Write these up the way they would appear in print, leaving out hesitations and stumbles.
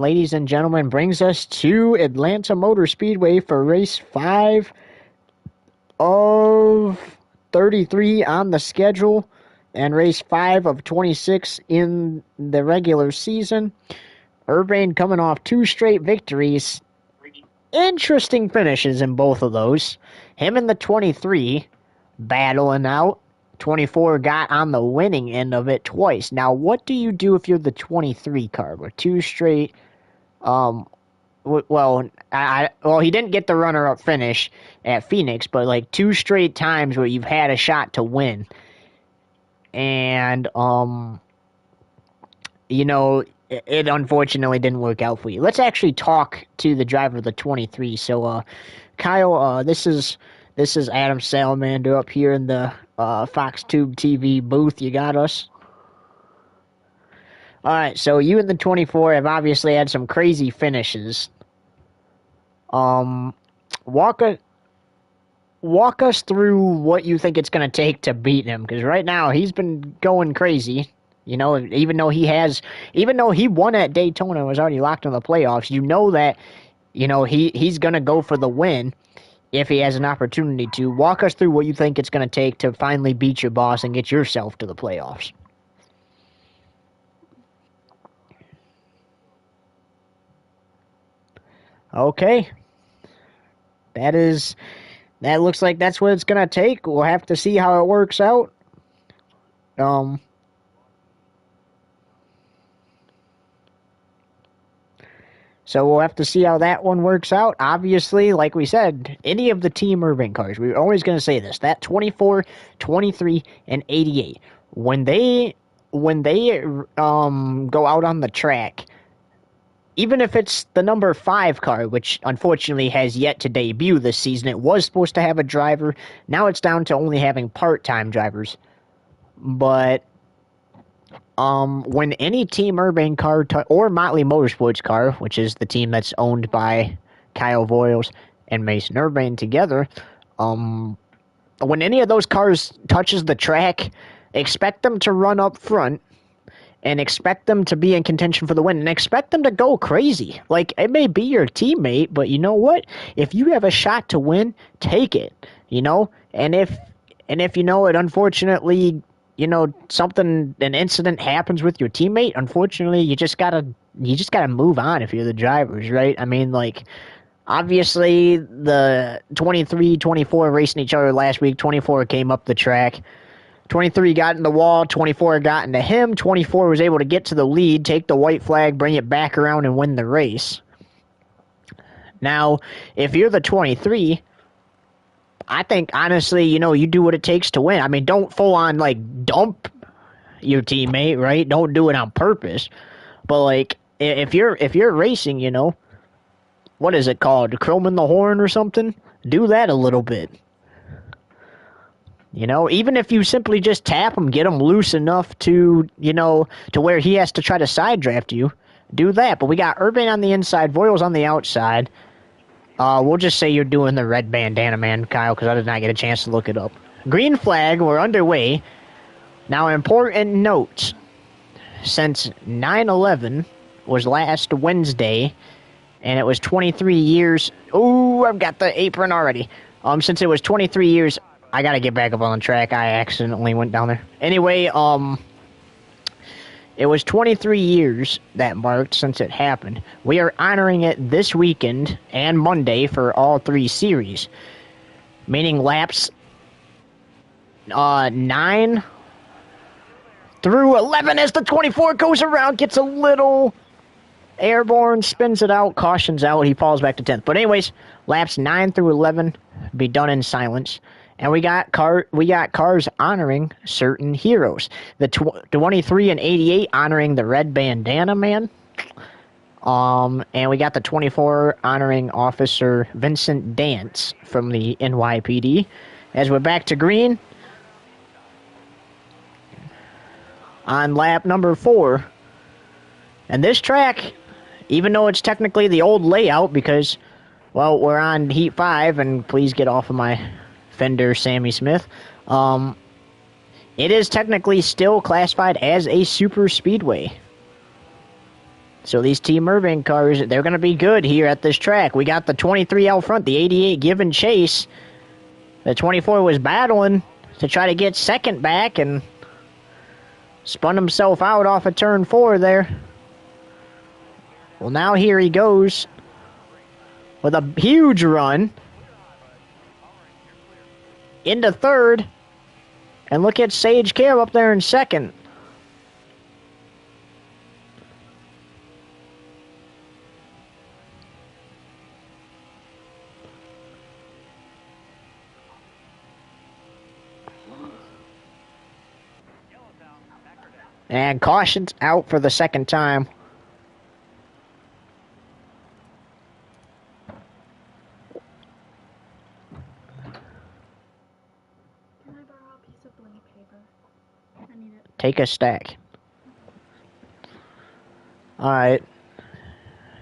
ladies and gentlemen, brings us to Atlanta Motor Speedway for race 5 of 33 on the schedule and race 5 of 26 in the regular season. Urbane coming off 2 straight victories. Interesting finishes in both of those. Him and the 23 battling out. 24 got on the winning end of it twice. Now, what do you do if you're the 23 car with 2 straight? Well, he didn't get the runner-up finish at Phoenix, but like 2 straight times where you've had a shot to win, and it unfortunately didn't work out for you. Let's actually talk to the driver of the 23. So, Kyle, this is Adam Salamander up here in the Fox Tube TV booth. You got us? All right, so you and the 24 have obviously had some crazy finishes. Walk us through what you think it's going to take to beat him, because right now he's been going crazy. You know, even though he won at Daytona and was already locked in the playoffs, you know that, he's going to go for the win if he has an opportunity to. Walk us through what you think it's going to take to finally beat your boss and get yourself to the playoffs. Okay. That looks like that's what it's going to take. We'll have to see how it works out. So we'll have to see how that one works out. Obviously, like we said, any of the Team Urban cars, we're always going to say this, that 24, 23, and 88, when they go out on the track, even if it's the number 5 car, which unfortunately has yet to debut this season, it was supposed to have a driver. Now it's down to only having part-time drivers. But when any Team Urban car or Motley Motorsports car, which is the team that's owned by Kyle Voiles and Mason Urban together, when any of those cars touches the track, expect them to run up front and expect them to be in contention for the win and expect them to go crazy. Like, it may be your teammate, but you know what? If you have a shot to win, take it, And if it unfortunately, an incident happens with your teammate, unfortunately, you just gotta move on if you're the drivers, right? I mean, like, obviously the 23, 24 racing each other last week. 24 came up the track. 23 got in the wall, 24 got into him, 24 was able to get to the lead, take the white flag, bring it back around, and win the race. Now, if you're the 23, I think, honestly, you do what it takes to win. I mean, don't full-on, dump your teammate, right? Don't do it on purpose. But, if you're racing, what is it called? Chroming the horn or something? Do that a little bit. Even if you simply just tap him, get him loose enough to where he has to try to side draft you, do that. But we got Urban on the inside, Voiles on the outside. We'll just say you're doing the red bandana man, Kyle, because I did not get a chance to look it up. Green flag, we're underway. Now, important note, since 9/11 was last Wednesday, and it was 23 years. Ooh, I've got the apron already. Since it was 23 years, I gotta get back up on the track. I accidentally went down there. Anyway, it was 23 years that marked since it happened. We are honoring it this weekend and Monday for all 3 series, meaning laps 9 through 11 as the 24 goes around, gets a little airborne, spins it out, cautions out, he falls back to 10th. But anyways, laps 9 through 11 be done in silence. And we got cars honoring certain heroes. The 23 and 88 honoring the red bandana man. And we got the 24 honoring Officer Vincent Dance from the NYPD. As we're back to green, on lap number 4. And this track, even though it's technically the old layout because, well, we're on Heat 5, and please get off of my Fender Sammy Smith, it is technically still classified as a super speedway. So these Team Irving cars, they're going to be good here at this track. We got the 23 out front, the 88 giving chase. The 24 was battling to try to get second back and spun himself out off of turn 4 there. Well, now here he goes with a huge run into third. And look at Sage Cam up there in second. And caution's out for the second time. Can I borrow a piece of blank paper? I need it. Take a stack. Alright.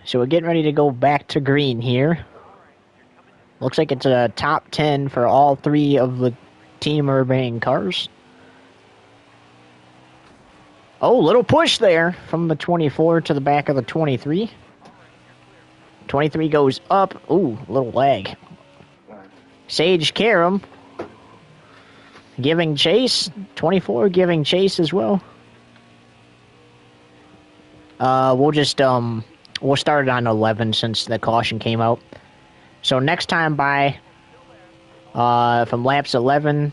So we're getting ready to go back to green here. Looks like it's a top 10 for all 3 of the Team Urban cars. Oh, little push there from the 24 to the back of the 23. 23 goes up. Ooh, little lag. Sage Karam giving chase. 24 giving chase as well. We'll start it on 11 since the caution came out. So next time by, from laps 11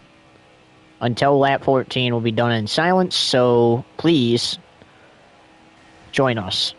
until lap 14 will be done in silence, so please join us.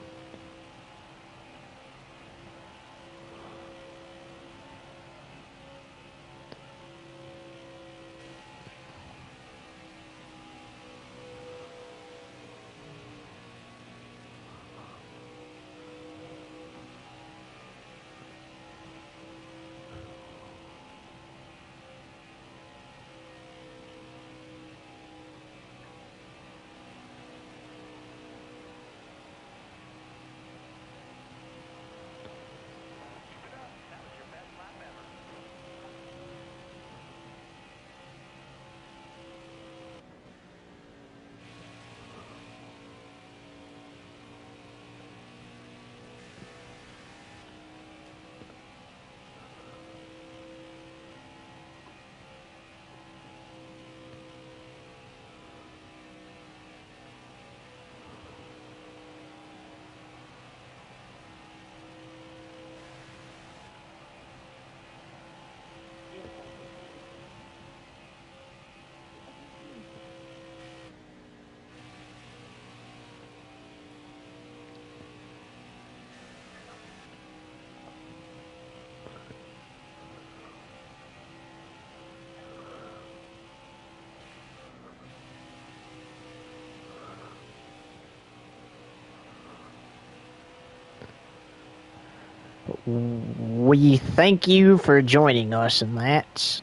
We thank you for joining us in that,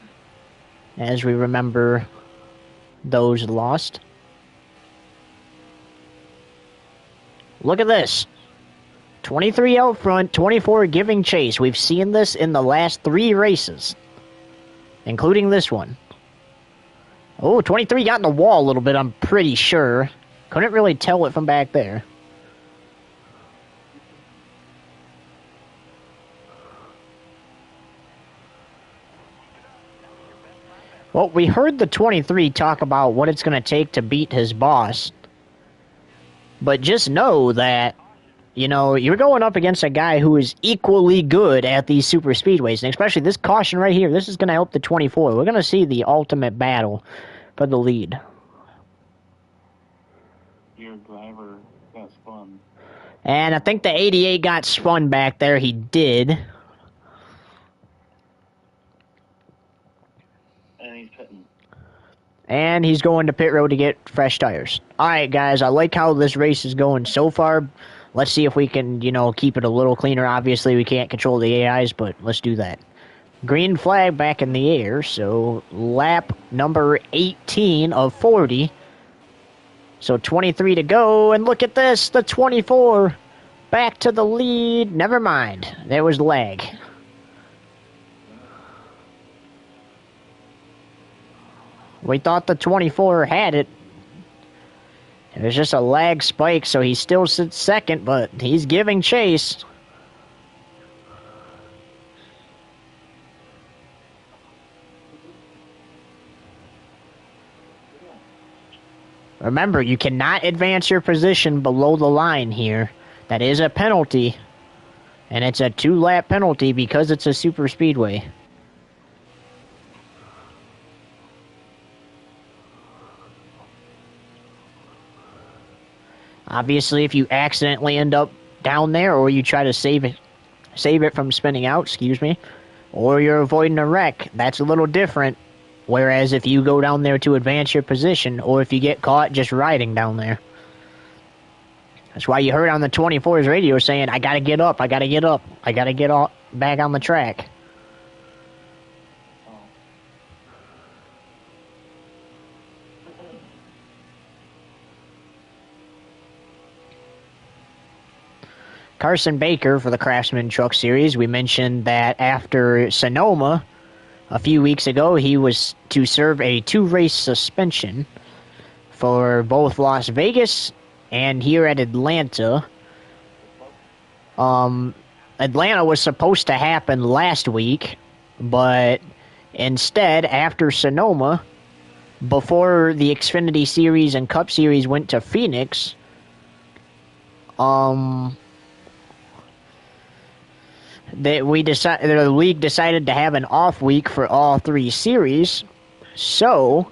as we remember those lost. Look at this. 23 out front, 24 giving chase. We've seen this in the last 3 races, including this one. Oh, 23 got in the wall a little bit, I'm pretty sure. Couldn't really tell it from back there. Well, we heard the 23 talk about what it's going to take to beat his boss. But just know that, you know, you're going up against a guy who is equally good at these super speedways. And especially this caution right here, this is going to help the 24. We're going to see the ultimate battle for the lead. Your driver got spun. And I think the 88 got spun back there. He did. And he's pitting. And he's going to pit road to get fresh tires. Alright, guys, I like how this race is going so far. Let's see if we can, you know, keep it a little cleaner. Obviously, we can't control the AIs, but let's do that. Green flag back in the air, so lap number 18 of 40. So 23 to go, and look at this, the 24 back to the lead. Never mind, there was lag. We thought the 24 had it. There's just a lag spike, so he still sits second, but he's giving chase. Remember, you cannot advance your position below the line here. That is a penalty. And it's a 2-lap penalty because it's a super speedway. Obviously, if you accidentally end up down there, or you try to save it from spinning out, excuse me, or you're avoiding a wreck, that's a little different. Whereas if you go down there to advance your position, or if you get caught just riding down there. That's why you heard on the 24's radio saying, I gotta get up, I gotta get up, I gotta get back on the track. Carson Baker for the Craftsman Truck Series. We mentioned that after Sonoma a few weeks ago, he was to serve a 2-race suspension for both Las Vegas and here at Atlanta. Atlanta was supposed to happen last week, but instead, after Sonoma, before the Xfinity Series and Cup Series went to Phoenix, the league decided to have an off week for all 3 series, so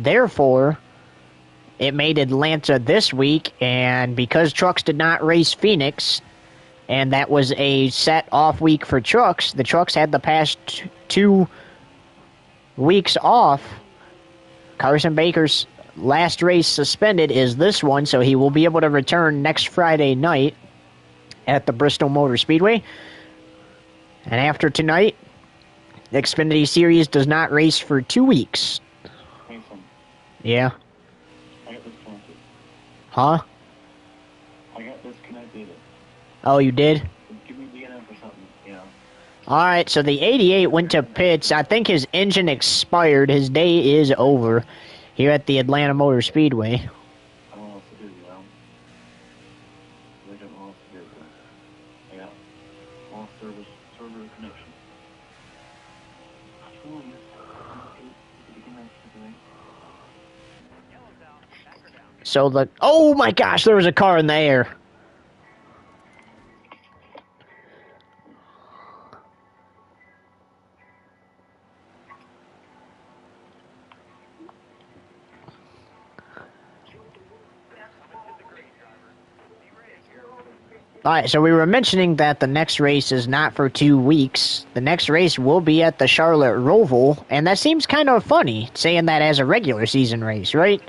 therefore it made Atlanta this week, and because trucks did not race Phoenix, and that was a set off week for trucks, the trucks had the past 2 weeks off. Carson Baker's last race suspended is this one, so he will be able to return next Friday night at the Bristol Motor Speedway. And after tonight, the Xfinity Series does not race for 2 weeks. Mason, Yeah. I got disconnected. Huh? I got disconnected. Oh, you did? Give me the NF or something, you know. Alright, so the 88 went to pits. I think his engine expired. His day is over here at the Atlanta Motor Speedway. I don't know what to do, you know. I don't know what to do, but I got all server connection. So oh my gosh, there was a car in the air. Alright, so we were mentioning that the next race is not for 2 weeks. The next race will be at the Charlotte Roval, and that seems kind of funny, saying that as a regular season race, right?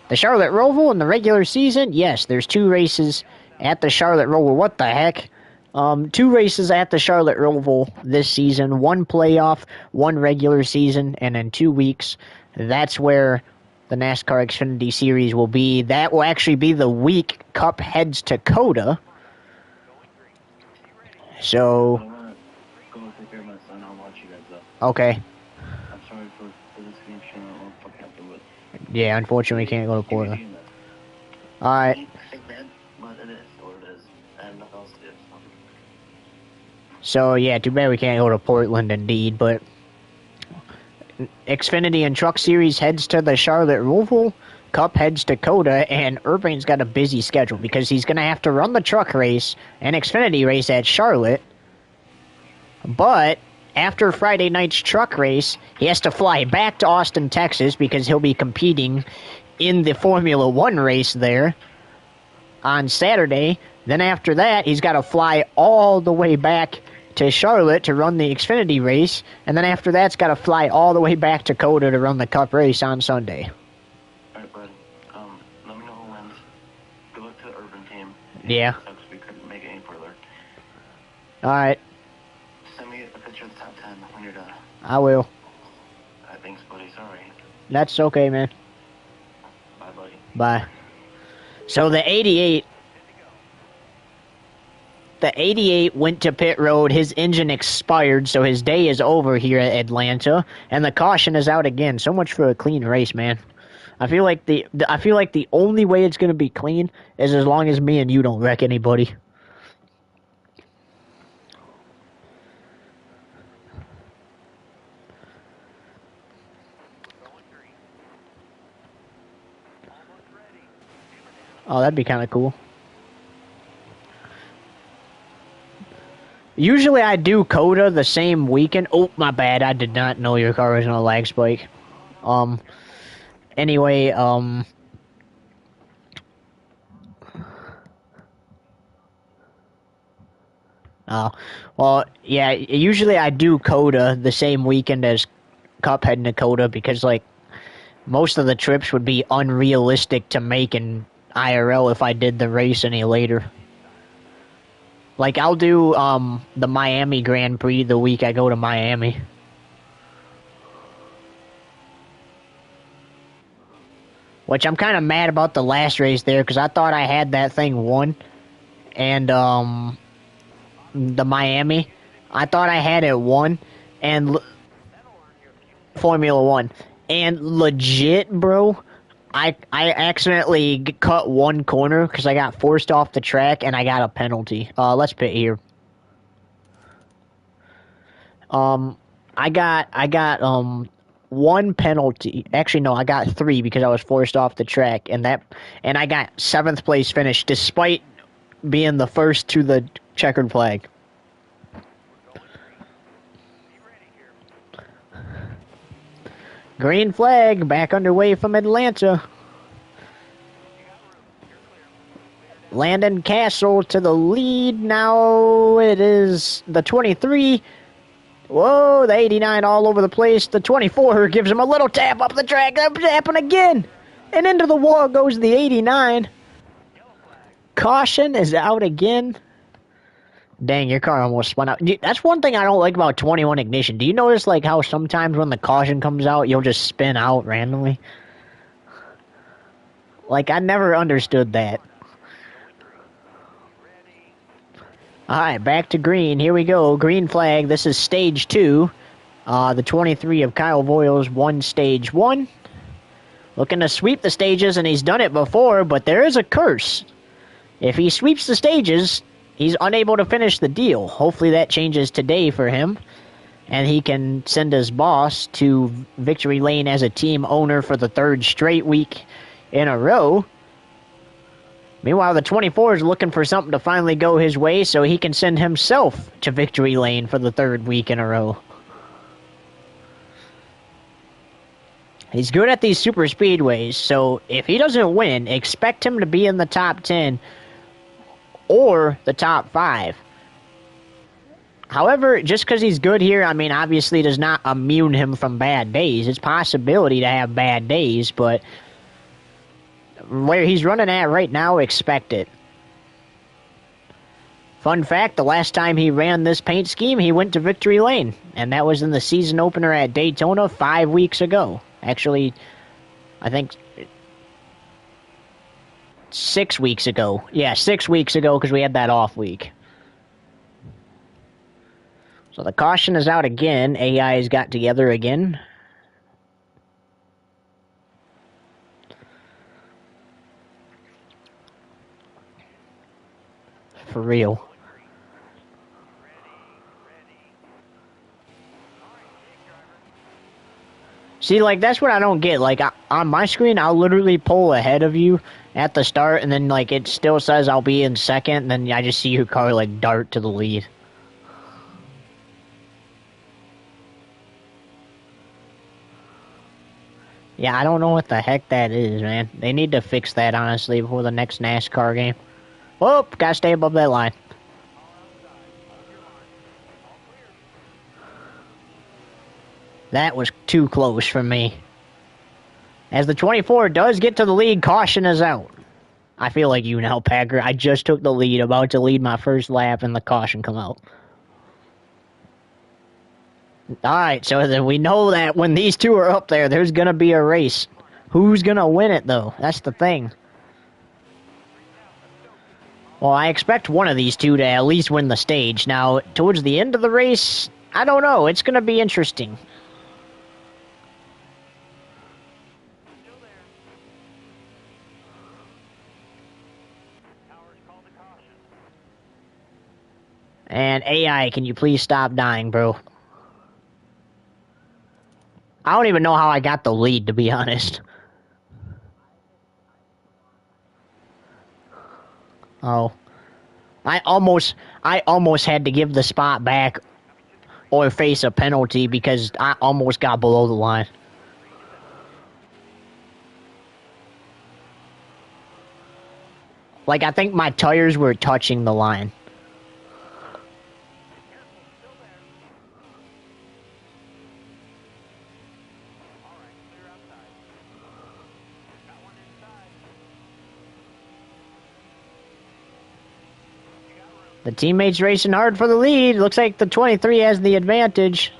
The Charlotte Roval in the regular season? Yes, there's 2 races at the Charlotte Roval. What the heck? 2 races at the Charlotte Roval this season. 1 playoff, 1 regular season, and in 2 weeks, that's where the NASCAR Xfinity Series will be. That will actually be the week Cup heads to COTA. So, I'm gonna go take care of my son. I'll watch you guys up. okay. I'm sorry for this game show. I'll fucking have to do it. Yeah, unfortunately, we can't go to Portland. Give me Alright. but it is what it is. I have nothing else to do. So, yeah, too bad we can't go to Portland, indeed, but Xfinity and Truck Series heads to the Charlotte Roval, Cup heads to COTA, and Urban's got a busy schedule because he's going to have to run the truck race and Xfinity race at Charlotte, but after Friday night's truck race, he has to fly back to Austin, Texas, because he'll be competing in the Formula One race there on Saturday. Then after that, he's got to fly all the way back to Charlotte to run the Xfinity race, and then after that, he's got to fly all the way back to COTA to run the Cup race on Sunday. Alright, bud. Let me know who wins. Good luck to the Urban team. Yeah. Sucks we couldn't make it any further. Alright, Send me a picture of the top 10 when you're done. I will. Thanks, buddy. Sorry. That's okay, man. Bye, buddy. Bye. So the 88 went to pit road. His engine expired, so his day is over here at Atlanta, and the caution is out again. So much for a clean race, man. I feel like the only way it's gonna be clean is as long as me and you don't wreck anybody. Oh, that'd be kind of cool. Usually I do Coda the same weekend. Oh, my bad. I did not know your car was on a lag spike. Anyway, oh, well, yeah, usually I do Coda the same weekend as Cuphead and Coda because, like, most of the trips would be unrealistic to make in IRL if I did the race any later. Like, I'll do the Miami Grand Prix the week I go to Miami. Which I'm kind of mad about the last race there because I thought I had that thing won. And the Miami, I thought I had it won. And Formula One. And legit, bro, I accidentally cut one corner because I got forced off the track and I got a penalty. Let's pit here. I got one penalty. Actually, no, I got 3 because I was forced off the track, and I got 7th place finish despite being the first to the checkered flag. Green flag back underway from Atlanta. Landon Castle to the lead. Now it is the 23. Whoa, the 89 all over the place. The 24 gives him a little tap up the track. Tapping again. And into the wall goes the 89. Caution is out again. Dang, your car almost spun out. That's one thing I don't like about 21 Ignition. Do you notice like how sometimes when the caution comes out, you'll just spin out randomly? Like, I never understood that. Alright, back to green. Here we go. Green flag. This is stage 2. The 23 of Kyle Voiles won stage 1. Looking to sweep the stages, and he's done it before, but there is a curse. If he sweeps the stages, he's unable to finish the deal. Hopefully that changes today for him, and he can send his boss to victory lane as a team owner for the 3rd straight week in a row. Meanwhile, the 24 is looking for something to finally go his way so he can send himself to victory lane for the 3rd week in a row. He's good at these super speedways, so if he doesn't win, expect him to be in the top 10 or the top 5. However, just because he's good here, I mean, obviously does not immune him from bad days. It's a possibility to have bad days, but where he's running at right now, expect it. Fun fact, the last time he ran this paint scheme, he went to victory lane, and that was in the season opener at Daytona 5 weeks ago. Actually, I think 6 weeks ago. Yeah, 6 weeks ago because we had that off week. So the caution is out again. AI's got together again. For real. See, like, that's what I don't get. Like, on my screen, I'll literally pull ahead of you at the start, and then, like, it still says I'll be in second, and then I just see your car, like, dart to the lead. Yeah, I don't know what the heck that is, man. They need to fix that, honestly, before the next NASCAR game. Oh, gotta stay above that line. That was too close for me. As the 24 does get to the lead, caution is out. I feel like you now, Packer. I just took the lead, about to lead my first lap, and the caution come out. Alright, so then we know that when these two are up there, there's going to be a race. Who's going to win it, though? That's the thing. Well, I expect one of these two to at least win the stage. Now, towards the end of the race, I don't know. It's going to be interesting. And AI, can you please stop dying, bro? I don't even know how I got the lead, to be honest. Oh. I almost had to give the spot back or face a penalty because I almost got below the line. Like, I think my tires were touching the line. The teammates racing hard for the lead. Looks like the 23 has the advantage.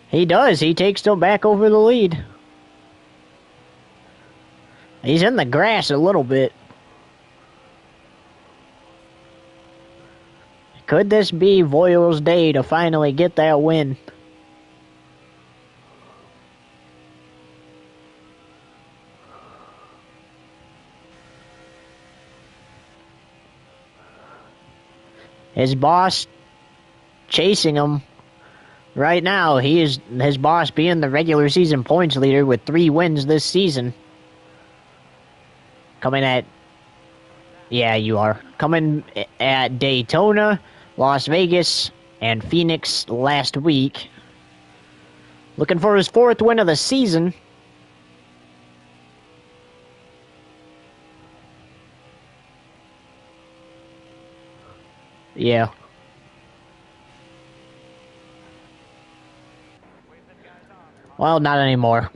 He does. He takes them back over the lead. He's in the grass a little bit. Could this be Voil's day to finally get that win? His boss chasing him right now. He is his boss being the regular season points leader with 3 wins this season. Coming at Daytona, Las Vegas, and Phoenix last week. Looking for his 4th win of the season. Yeah. Well, not anymore.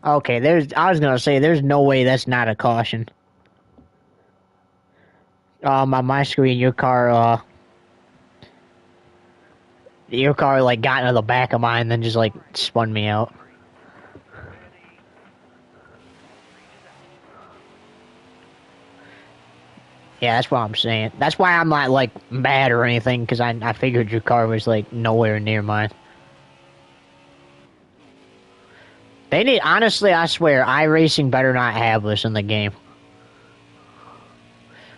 Okay, I was gonna say, there's no way that's not a caution. On my screen, your car like got into the back of mine and then just like spun me out. Yeah, that's what I'm saying. That's why I'm not like mad or anything, because I figured your car was like nowhere near mine. They need, honestly, I swear, iRacing better not have this in the game.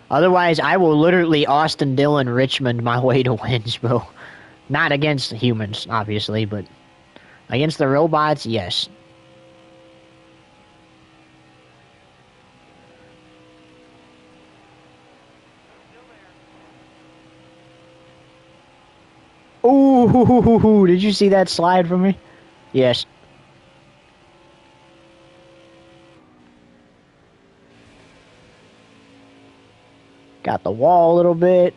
Otherwise, I will literally Austin Dillon Richmond my way to wins, bro. Not against humans, obviously, but against the robots, yes. Ooh, did you see that slide from me? Yes. Got the wall a little bit.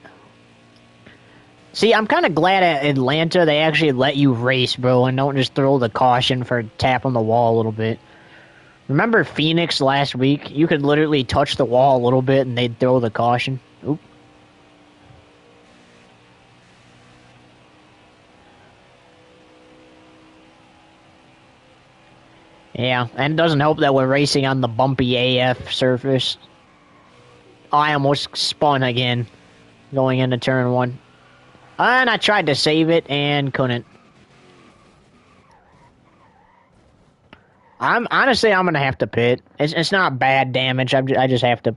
See, I'm kind of glad at Atlanta they actually let you race, bro, and don't just throw the caution for tapping the wall a little bit. Remember Phoenix last week? You could literally touch the wall a little bit and they'd throw the caution. Oop. Yeah, and it doesn't help that we're racing on the bumpy AF surface. Oh, I almost spun again going into turn 1. And I tried to save it and couldn't. I'm gonna have to pit. It's not bad damage. I just have to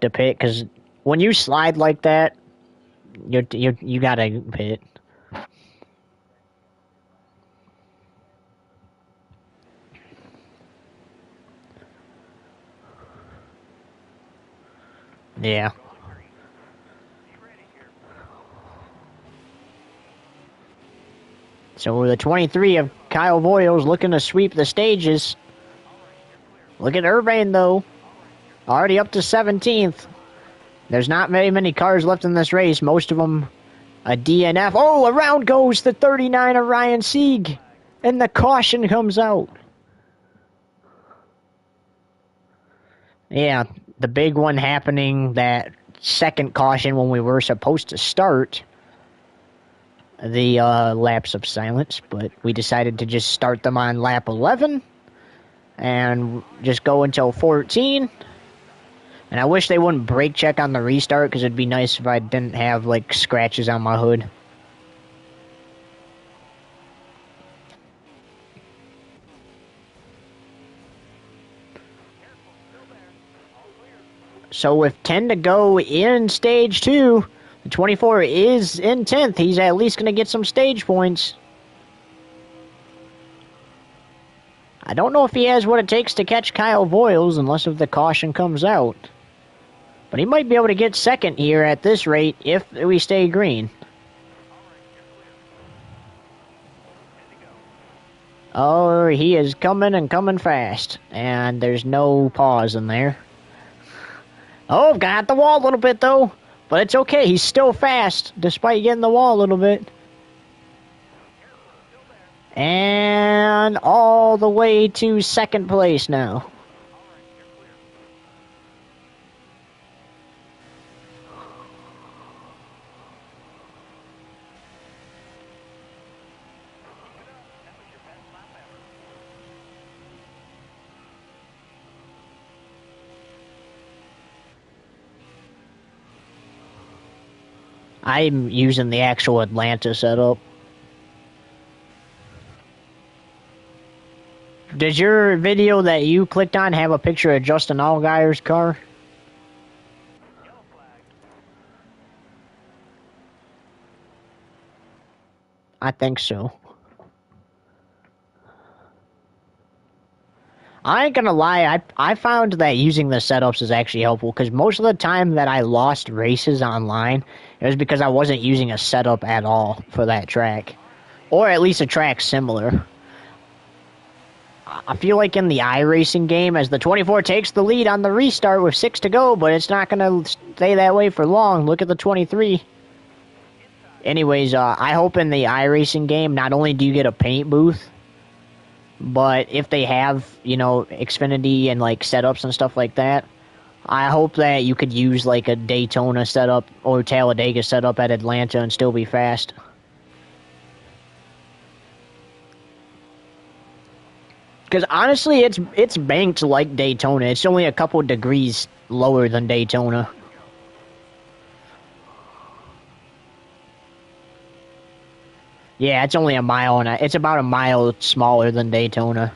pit, because when you slide like that, you gotta pit. Yeah. So the 23 of Kyle Voil's looking to sweep the stages. Look at Irvine, though. Already up to 17th. There's not very many cars left in this race. Most of them a DNF. Oh, around goes the 39 of Ryan Sieg. And the caution comes out. Yeah, the big one happening, that second caution when we were supposed to start the laps of silence, but we decided to just start them on lap 11 and just go until 14. And I wish they wouldn't brake check on the restart, because it'd be nice if I didn't have, like, scratches on my hood. So with 10 to go in stage 2, the 24 is in 10th. He's at least going to get some stage points. I don't know if he has what it takes to catch Kyle Voiles, unless if the caution comes out. But he might be able to get second here at this rate if we stay green. Oh, he is coming and coming fast. And there's no pause in there. Oh, got the wall a little bit, though. But it's okay. He's still fast, despite getting the wall a little bit. And all the way to second place now. I'm using the actual Atlanta setup. Does your video that you clicked on have a picture of Justin Allgaier's car? I think so. I ain't gonna lie, I found that using the setups is actually helpful, because most of the time that I lost races online, it was because I wasn't using a setup at all for that track. Or at least a track similar. I feel like in the iRacing game, as the 24 takes the lead on the restart with 6 to go, but it's not going to stay that way for long. Look at the 23. Anyways, I hope in the iRacing game, not only do you get a paint booth, but if they have, you know, Xfinity and, like, setups and stuff like that, I hope that you could use, like, a Daytona setup or Talladega setup at Atlanta and still be fast. Because honestly, it's banked like Daytona. It's only a couple degrees lower than Daytona. Yeah, it's only a mile, and it's about a mile smaller than Daytona.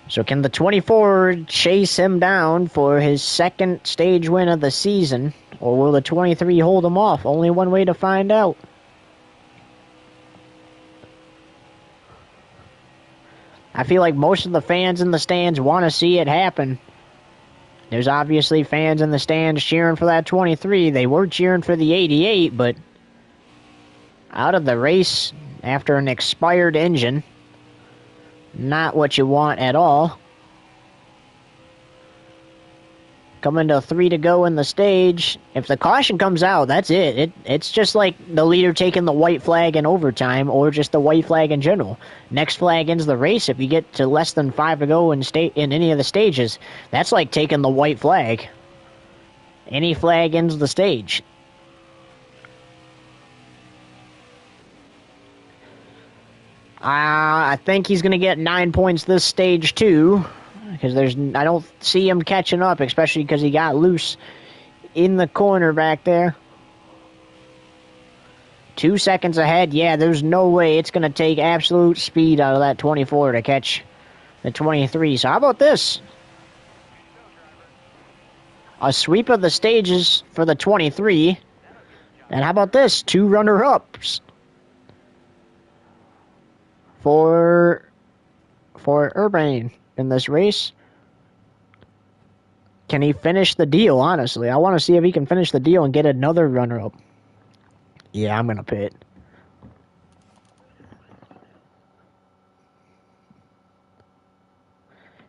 So can the 24 chase him down for his second stage win of the season, or will the 23 hold him off? Only one way to find out. I feel like most of the fans in the stands want to see it happen. There's obviously fans in the stands cheering for that 23. They were cheering for the 88, but out of the race after an expired engine, not what you want at all. Coming to 3 to go in the stage. If the caution comes out, that's it. It's just like the leader taking the white flag in overtime, or just the white flag in general. Next flag ends the race. If you get to less than 5 to go in any of the stages, that's like taking the white flag. Any flag ends the stage. I think he's going to get 9 points this stage too. Because I don't see him catching up, especially because he got loose in the corner back there. 2 seconds ahead. Yeah, there's no way it's going to take absolute speed out of that 24 to catch the 23. So how about this? A sweep of the stages for the 23. And how about this? 2 runner-ups for Urban in this race. Can he finish the deal, honestly? I want to see if he can finish the deal and get another runner-up. Yeah, I'm going to pit.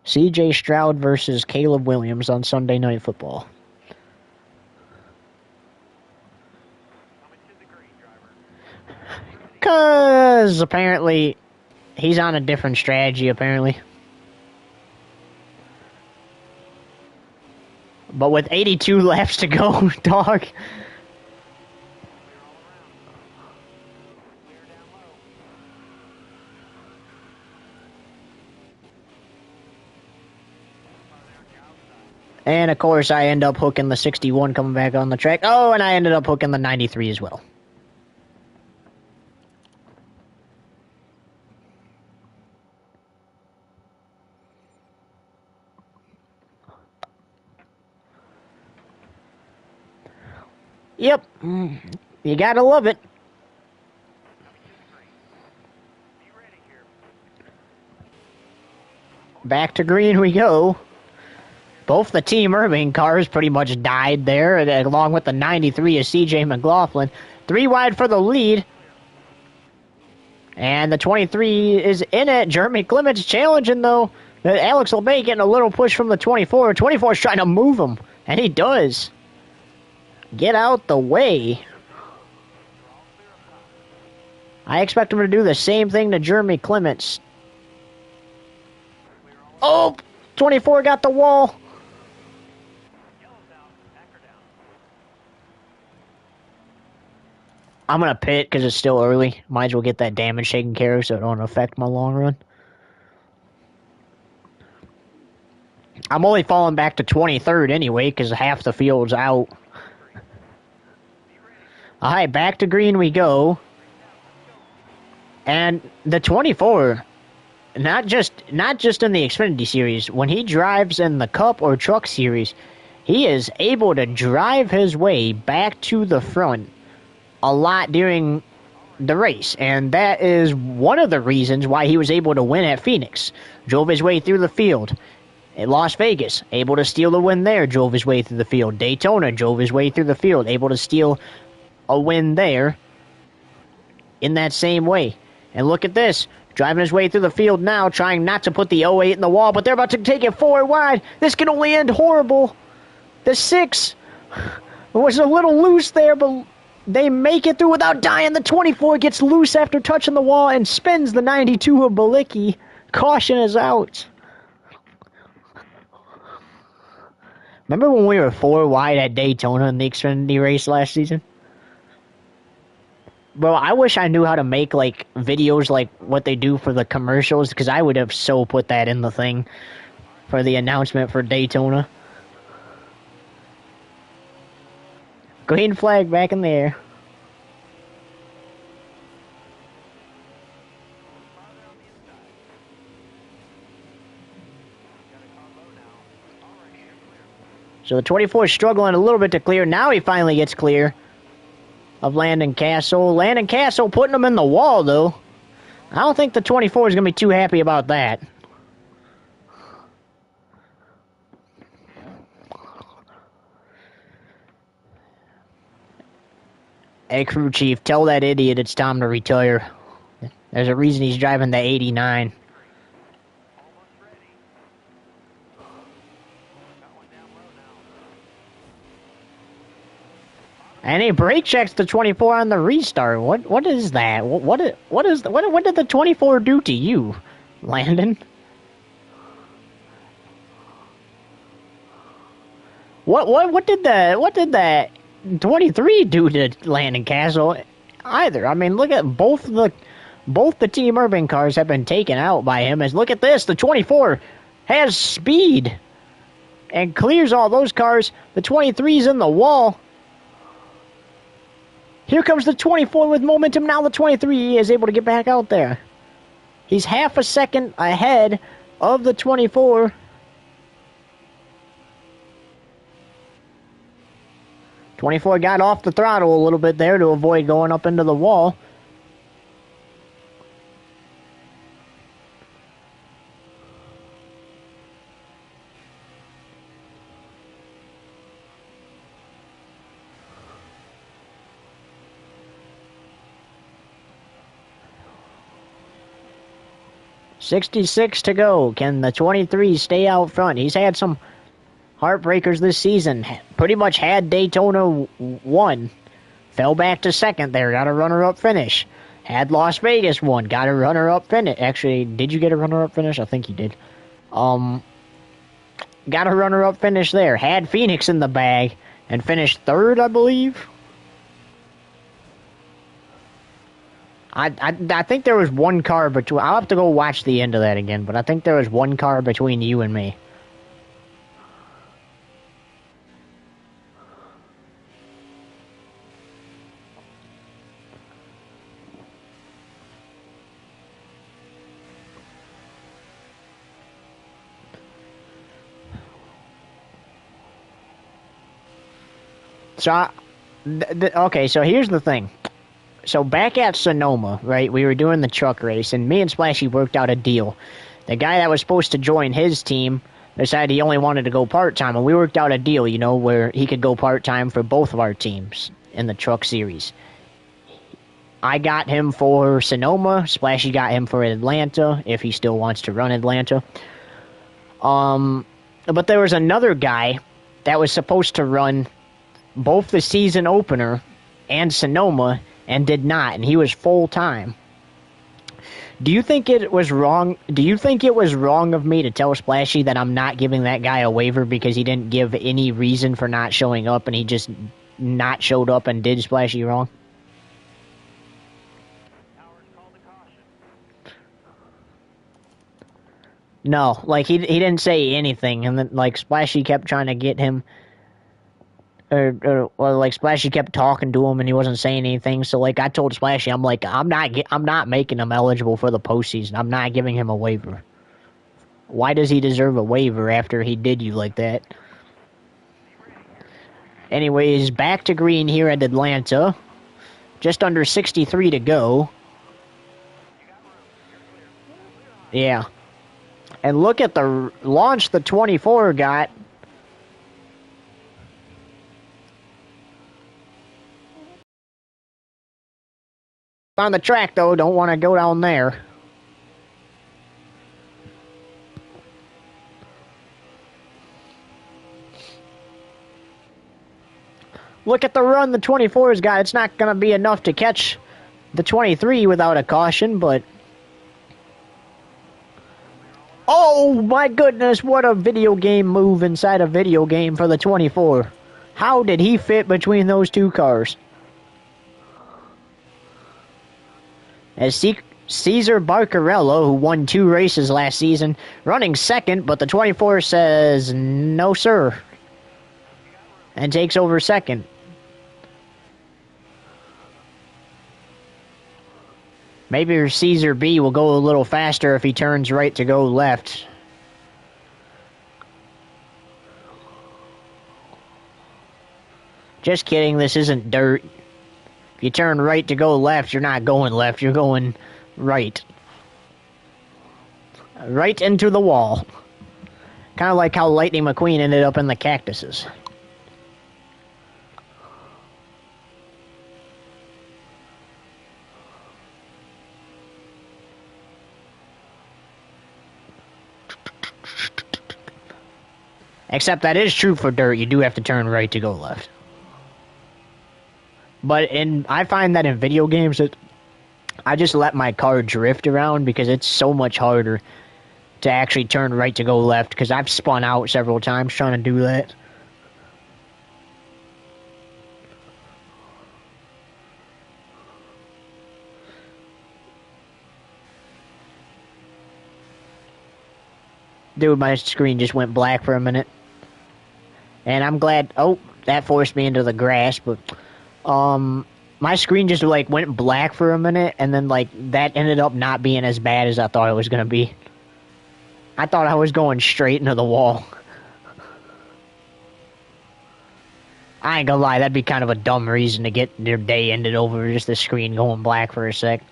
C.J. Stroud versus Caleb Williams on Sunday Night Football. Because apparently he's on a different strategy, apparently. But with 82 laps to go, dog. And of course, I end up hooking the 61 coming back on the track. Oh, and I ended up hooking the 93 as well. Yep. You gotta love it. Back to green we go. Both the Team Irving cars pretty much died there, along with the 93 of CJ McLaughlin. 3 wide for the lead. And the 23 is in it. Jeremy Clements challenging, though. Alex LeMay getting a little push from the 24. 24 is trying to move him, and he does. Get out the way. I expect him to do the same thing to Jeremy Clements. Oh, 24 got the wall. I'm going to pit because it's still early. Might as well get that damage taken care of so it don't affect my long run. I'm only falling back to 23rd anyway because half the field's out. All right, back to green we go. And the 24, not just in the Xfinity Series, when he drives in the Cup or Truck Series, he is able to drive his way back to the front a lot during the race, and that is one of the reasons why he was able to win at Phoenix. Drove his way through the field. At Las Vegas, able to steal the win there, drove his way through the field. Daytona, drove his way through the field, able to steal a win there in that same way. And look at this, driving his way through the field now, trying not to put the 08 in the wall, but they're about to take it 4 wide. This can only end horrible. The 6 was a little loose there, but they make it through without dying. The 24 gets loose after touching the wall and spins the 92 of Balicki. Caution is out. Remember when we were 4 wide at Daytona in the Xfinity race last season? Bro, I wish I knew how to make, like, videos like what they do for the commercials, because I would have so put that in the thing for the announcement for Daytona. Green flag back in the air. So the 24 is struggling a little bit to clear. Now he finally gets clear of Landon Castle. Landon Castle putting him in the wall, though. I don't think the 24 is going to be too happy about that. Hey, crew chief, tell that idiot it's time to retire. There's a reason he's driving the 89. And he brake checks the 24 on the restart. What is that? What did the 24 do to you, Landon? What did that 23 do to Landon Castle either? I mean, look at both the Team Irving cars have been taken out by him. As look at this, the 24 has speed and clears all those cars. The 23's in the wall. Here comes the 24 with momentum. Now the 23 is able to get back out there. He's half a second ahead of the 24. '24 got off the throttle a little bit there to avoid going up into the wall. .66 to go. Can the 23 stay out front? He's had some heartbreakers this season. Pretty much had Daytona 1. Fell back to second there. Got a runner-up finish. Had Las Vegas won. Got a runner-up finish. Actually, did you get a runner-up finish? I think you did. Got a runner-up finish there. Had Phoenix in the bag and finished third, I believe. I think there was one car between. I'll have to go watch the end of that again, but I think there was one car between you and me. So, okay, so here's the thing. So back at Sonoma, right, we were doing the truck race, and me and Splashy worked out a deal. The guy that was supposed to join his team decided he only wanted to go part-time, and we worked out a deal, you know, where he could go part-time for both of our teams in the truck series. I got him for Sonoma, Splashy got him for Atlanta, if he still wants to run Atlanta. But there was another guy that was supposed to run both the season opener and Sonoma, and did not, and he was full-time. Do you think it was wrong? Do you think it was wrong of me to tell Splashy that I'm not giving that guy a waiver because he didn't give any reason for not showing up, and he just not showed up and did Splashy wrong? No, like he didn't say anything, and then like Splashy kept trying to get him. Or like Splashy kept talking to him and he wasn't saying anything. So like I told Splashy, I'm like, I'm not making him eligible for the postseason. I'm not giving him a waiver. Why does he deserve a waiver after he did you like that? Anyways, back to green here at Atlanta. Just under 63 to go. Yeah. And look at the launch the 24 got. On the track, though, don't want to go down there. Look at the run the 24's got. It's not going to be enough to catch the 23 without a caution, but... Oh, my goodness, what a video game move inside a video game for the 24. How did he fit between those two cars? As Cesar Barcarello, who won 2 races last season, running second, but the 24 says, no, sir, and takes over second. Maybe Caesar B will go a little faster if he turns right to go left. Just kidding, this isn't dirt. If you turn right to go left, you're not going left, you're going right. Right into the wall. Kind of like how Lightning McQueen ended up in the cactuses. Except that is true for dirt, you do have to turn right to go left. But I find that in video games, I just let my car drift around because it's so much harder to actually turn right to go left, because I've spun out several times trying to do that. Dude, my screen just went black for a minute. And I'm glad... Oh, that forced me into the grass, but... my screen just like went black for a minute, and then like that ended up not being as bad as I thought it was gonna be. I thought I was going straight into the wall. I ain't gonna lie, that'd be kind of a dumb reason to get your day ended over, just the screen going black for a sec.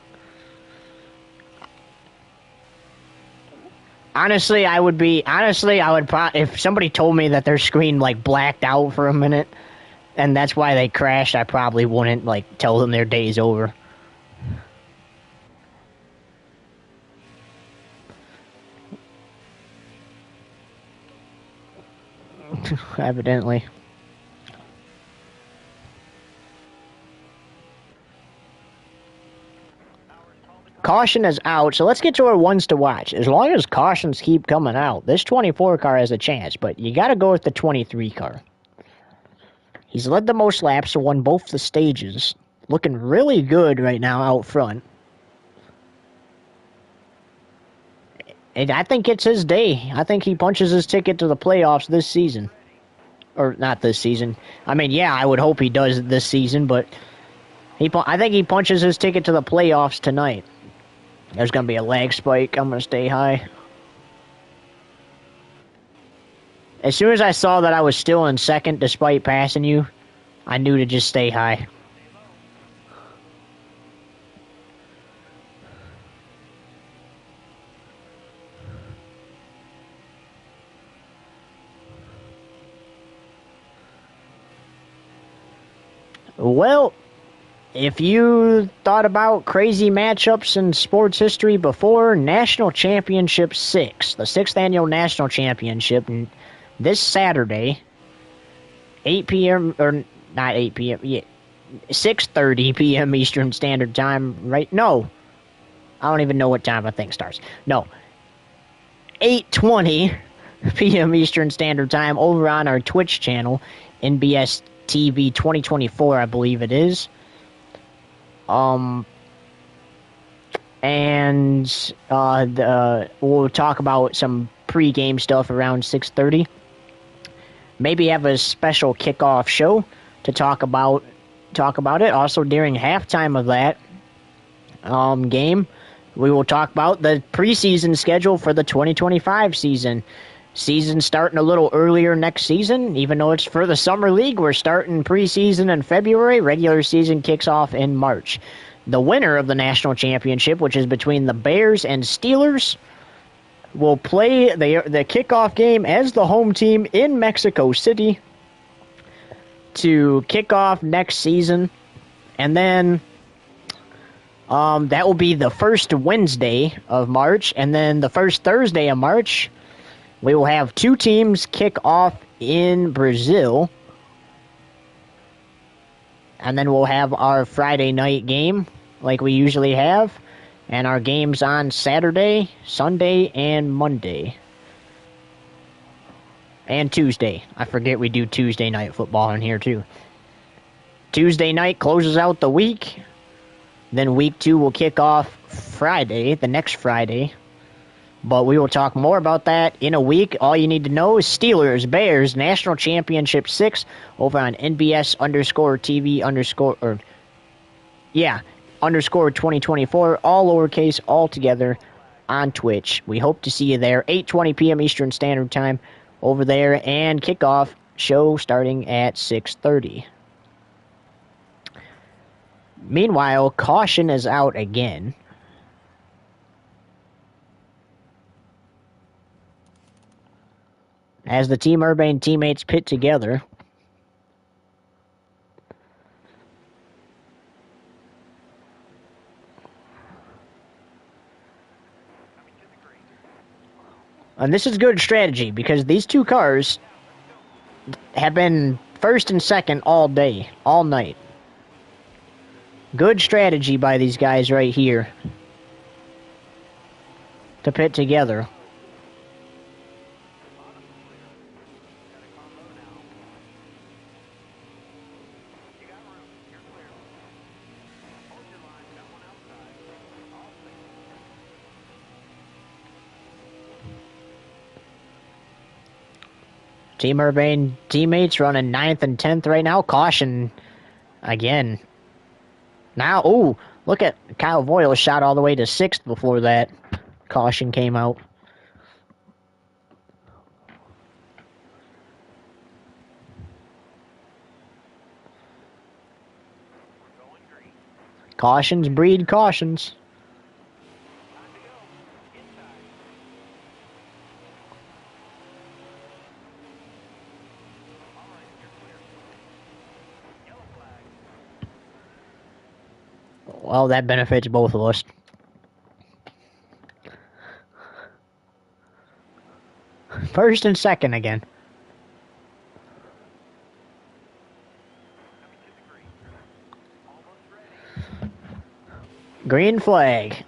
Honestly, I would probably, if somebody told me that their screen like blacked out for a minute, and that's why they crashed, I probably wouldn't, like, tell them their day's over. Evidently. Caution is out, so let's get to our ones to watch. As long as cautions keep coming out, this 24 car has a chance, but you got to go with the 23 car. He's led the most laps and won both the stages. Looking really good right now out front. And I think it's his day. I think he punches his ticket to the playoffs this season. Or not this season. I mean, yeah, I would hope he does this season, but I think he punches his ticket to the playoffs tonight. There's going to be a lag spike. I'm going to stay high. As soon as I saw that I was still in second despite passing you, I knew to just stay high. Well, if you thought about crazy matchups in sports history before, National Championship 6, the 6th Annual National Championship, this Saturday, 8 p.m., or not 8 p.m., yeah, 6:30 p.m. Eastern Standard Time, right? No. I don't even know what time I think starts. No. 8:20 p.m. Eastern Standard Time over on our Twitch channel, NBS TV 2024, I believe it is. We'll talk about some pre-game stuff around 6:30. Maybe have a special kickoff show to talk about it. Also, during halftime of that game, we will talk about the preseason schedule for the 2025 season. Season starting a little earlier next season, even though it's for the Summer League. We're starting preseason in February. Regular season kicks off in March. The winner of the national championship, which is between the Bears and Steelers, will play the kickoff game as the home team in Mexico City to kick off next season. And then that will be the first Wednesday of March. And then the first Thursday of March, we will have two teams kick off in Brazil. And then we'll have our Friday night game like we usually have. And our games on Saturday, Sunday, and Monday. And Tuesday. I forget we do Tuesday night football in here too. Tuesday night closes out the week. Then week 2 will kick off Friday, the next Friday. But we will talk more about that in a week. All you need to know is Steelers, Bears, National Championship 6 over on NBS _TV _ 2024, all lowercase, all together on Twitch. We hope to see you there, 8:20 p.m. Eastern Standard Time over there, and kickoff show starting at 6:30. Meanwhile, caution is out again. As the Team Urbane teammates pit together. And this is good strategy because these two cars have been first and second all day, all night. Good strategy by these guys right here to pit together. Team Urbane teammates running 9th and 10th right now. Caution again. Now, ooh, look at Kyle Voyle shot all the way to 6th before that caution came out. Cautions breed cautions. Well, that benefits both of us. First and second again. Green flag.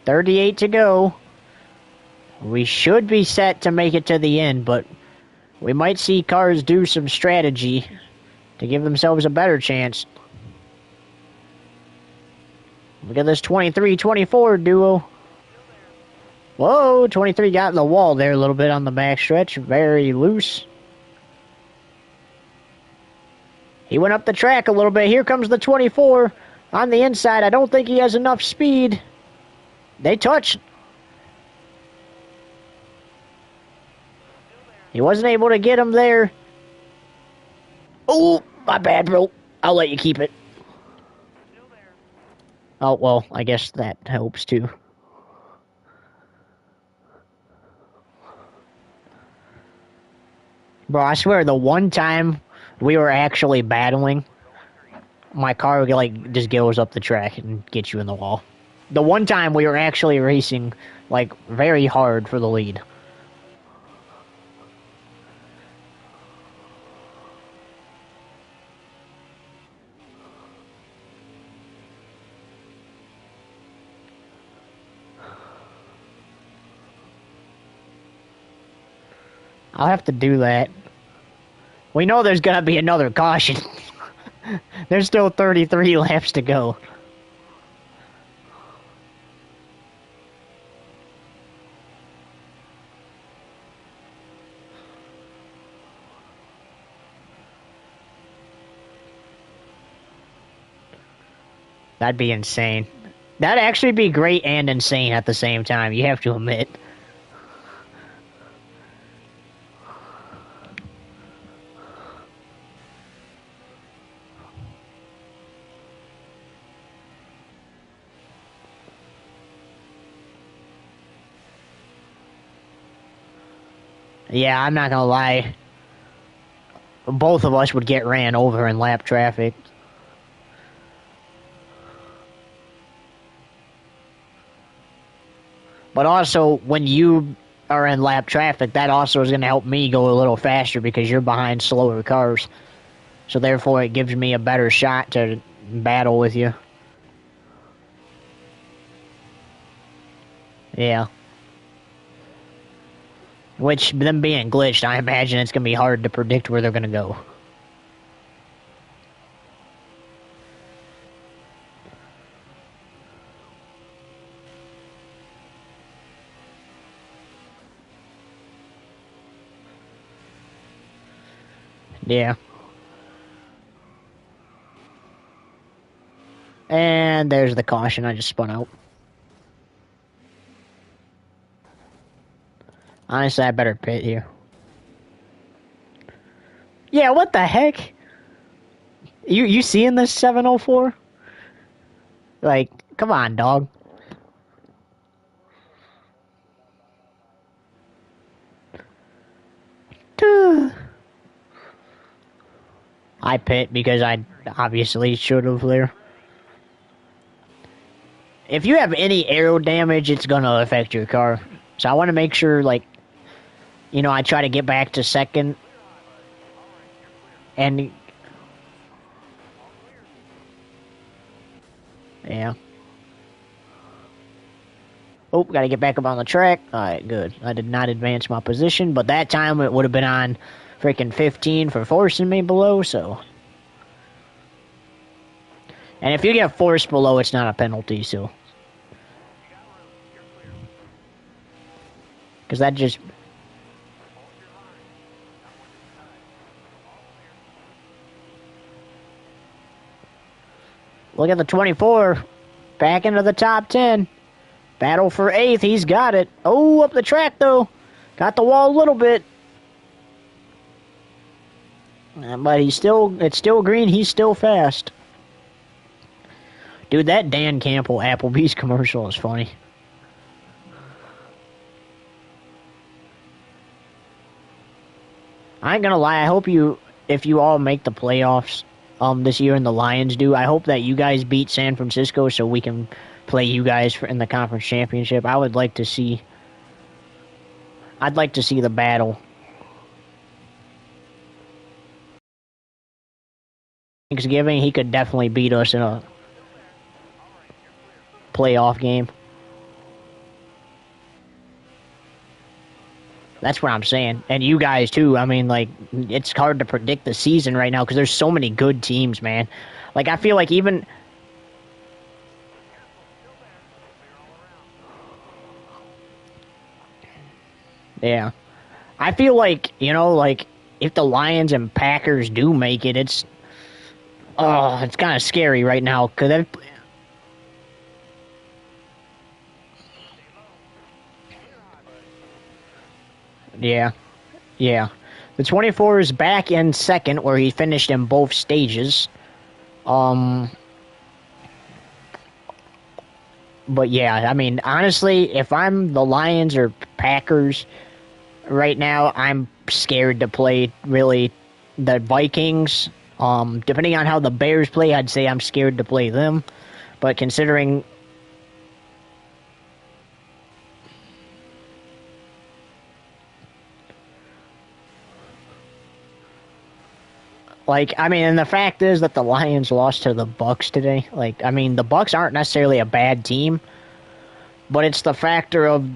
38 to go. We should be set to make it to the end, but we might see cars do some strategy to give themselves a better chance. Look at this 23-24 duo. Whoa, 23 got in the wall there a little bit on the backstretch. Very loose. He went up the track a little bit. Here comes the 24 on the inside. I don't think he has enough speed. They touch. He wasn't able to get him there. Oh, my bad, bro. I'll let you keep it. Oh, well, I guess that helps too. Bro, I swear, the one time we were actually battling, my car would, like, just goes up the track and gets you in the wall. The one time we were actually racing, like, very hard for the lead. I'll have to do that. We know there's gonna be another caution. There's still 33 laps to go. That'd be insane. That'd actually be great and insane at the same time, you have to admit. Yeah, I'm not gonna lie. Both of us would get ran over in lap traffic. But also, when you are in lap traffic, that also is going to help me go a little faster because you're behind slower cars. So therefore, it gives me a better shot to battle with you. Yeah. Which, them being glitched, I imagine it's going to be hard to predict where they're going to go. Yeah. And there's the caution. I just spun out. Honestly, I better pit here. Yeah, what the heck? You seeing this 704? Like, come on, dog. I pit because I obviously should have there. If you have any aero damage, it's going to affect your car. So I want to make sure, like, you know, I try to get back to second. And... yeah. Oh, got to get back up on the track. Alright, good. I did not advance my position, but that time it would have been on freaking 15 for forcing me below, so... and if you get forced below, it's not a penalty, so... because that just... look at the 24. Back into the top 10. Battle for 8th. He's got it. Oh, up the track, though. Got the wall a little bit. But it's still green. He's still fast. Dude, that Dan Campbell Applebee's commercial is funny. I ain't gonna lie. I hope if you all make the playoffs this year and the Lions do, I hope that you guys beat San Francisco so we can play you guys in the conference championship. I'd like to see the battle. Thanksgiving, he could definitely beat us in a playoff game. That's what I'm saying. And you guys, too. I mean, like, it's hard to predict the season right now because there's so many good teams, man. Like, I feel like even... Yeah. I feel like, you know, like, if the Lions and Packers do make it, it's... Oh, it's kind of scary right now. Because yeah. Yeah. The 24 is back in second, where he finished in both stages. But yeah, I mean, honestly, if I'm the Lions or Packers right now, I'm scared to play, really, the Vikings. Depending on how the Bears play, I'd say I'm scared to play them. But considering... Like, I mean, and the fact is that the Lions lost to the Bucks today. Like, I mean, the Bucks aren't necessarily a bad team, but it's the factor of,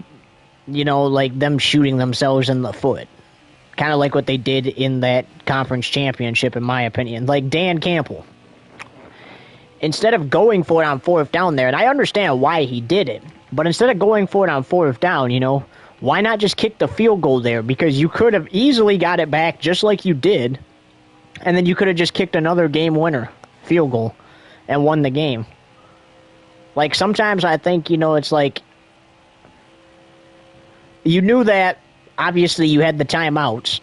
you know, like them shooting themselves in the foot. Kind of like what they did in that conference championship, in my opinion. Like Dan Campbell. Instead of going for it on fourth down there, and I understand why he did it, but instead of going for it on fourth down, you know, why not just kick the field goal there? Because you could have easily got it back just like you did, and then you could have just kicked another game winner field goal and won the game. Like, sometimes I think, you know, it's like, you knew that, obviously, you had the timeouts.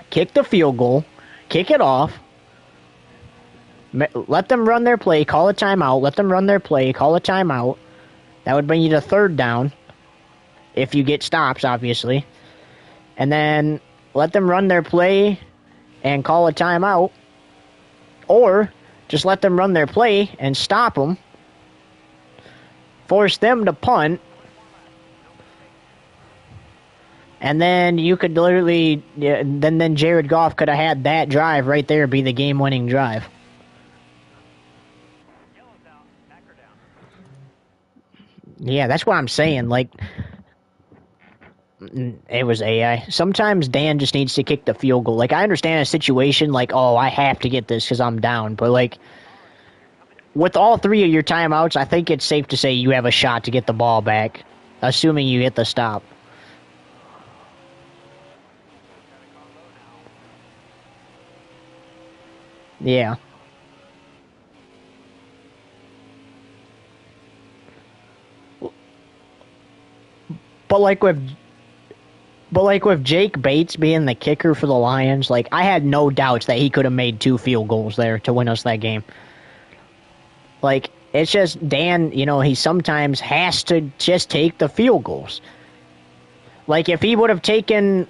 Kick the field goal, kick it off, let them run their play, call a timeout, let them run their play, call a timeout. That would bring you to third down, if you get stops, obviously. And then let them run their play and call a timeout, or just let them run their play and stop them, force them to punt, and then you could literally, then Jared Goff could have had that drive right there be the game-winning drive. Yeah, that's what I'm saying. Like, it was AI. Sometimes Dan just needs to kick the field goal. Like, I understand a situation like, oh, I have to get this because I'm down. But, like, with all three of your timeouts, I think it's safe to say you have a shot to get the ball back, assuming you hit the stop. Yeah. But like with Jake Bates being the kicker for the Lions, like, I had no doubts that he could have made 2 field goals there to win us that game. Like, it's just Dan, you know, he sometimes has to just take the field goals. Like, if he would have taken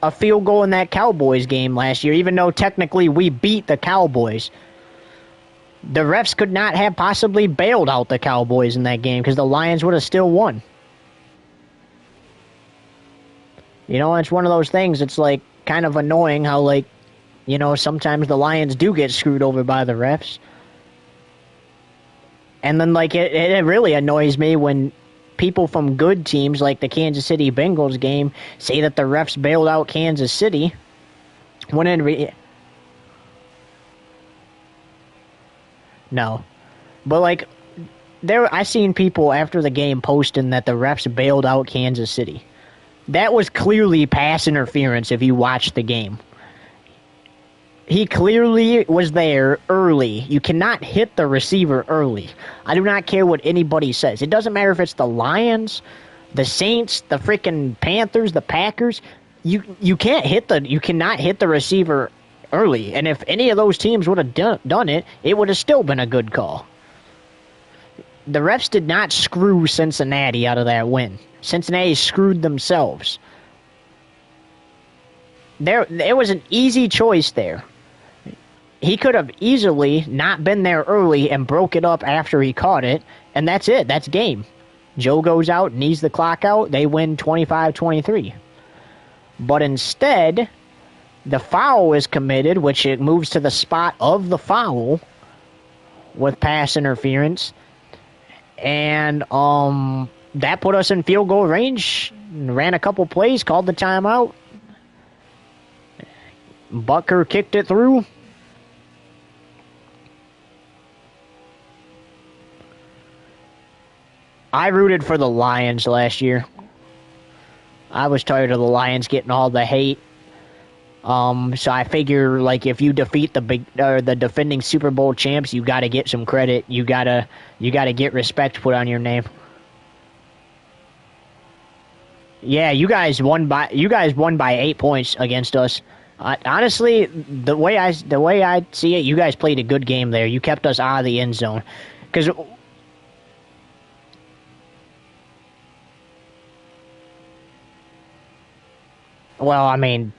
a field goal in that Cowboys game last year, even though technically we beat the Cowboys, the refs could not have possibly bailed out the Cowboys in that game because the Lions would have still won. You know, it's one of those things, it's like kind of annoying how, like, you know, sometimes the Lions do get screwed over by the refs. And then, like, it really annoys me when people from good teams, like the Kansas City Bengals game, say that the refs bailed out Kansas City. When no. But, like, I seen people after the game posting that the refs bailed out Kansas City. That was clearly pass interference if you watched the game. He clearly was there early. You cannot hit the receiver early. I do not care what anybody says. It doesn't matter if it's the Lions, the Saints, the freaking Panthers, the Packers. You cannot hit the receiver early. And if any of those teams would have done it, it would have still been a good call. The refs did not screw Cincinnati out of that win. Cincinnati screwed themselves. There was an easy choice there. He could have easily not been there early and broke it up after he caught it, and that's it. That's game. Joe goes out, knees the clock out, they win 25-23. But instead, the foul is committed, which it moves to the spot of the foul with pass interference. And that put us in field goal range. Ran a couple plays, called the timeout. Butker kicked it through. I rooted for the Lions last year. I was tired of the Lions getting all the hate. So I figure, like, if you defeat the defending Super Bowl champs, you got to get some credit. You gotta get respect put on your name. Yeah, you guys won by 8 points against us. Honestly, the way I see it, you guys played a good game there. You kept us out of the end zone, because. Well, I mean,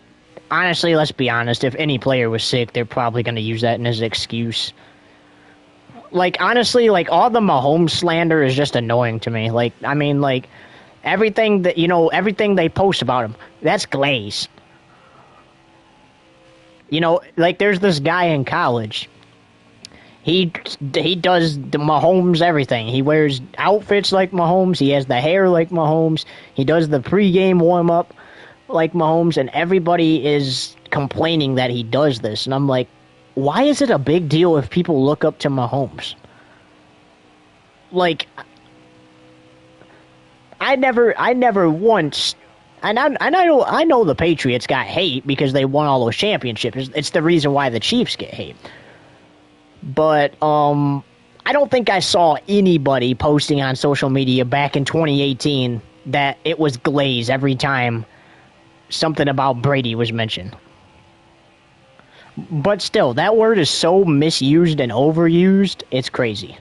honestly, let's be honest. If any player was sick, they're probably going to use that as an excuse. Like, honestly, like, all the Mahomes slander is just annoying to me. Like, I mean, like, everything they post about him, that's glaze. Like, there's this guy in college. He does the Mahomes everything. He wears outfits like Mahomes. He has the hair like Mahomes. He does the pregame warm-up like Mahomes, and everybody is complaining that he does this. And I'm like, why is it a big deal if people look up to Mahomes? Like, I never once, and I know the Patriots got hate because they won all those championships. It's the reason why the Chiefs get hate. But I don't think I saw anybody posting on social media back in 2018 that it was glaze every time something about Brady was mentioned. But still, that word is so misused and overused, it's crazy.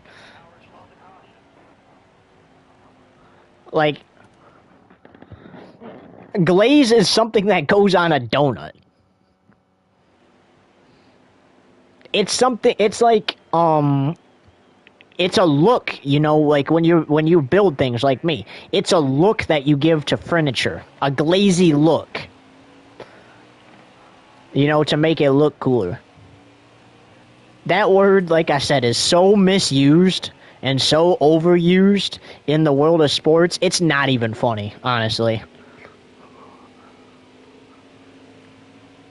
Like, glaze is something that goes on a donut. It's something, it's like, it's a look, like when you build things like me. It's a look that you give to furniture. A glazy look. To make it look cooler. That word, like I said, is so misused and so overused in the world of sports, it's not even funny, honestly.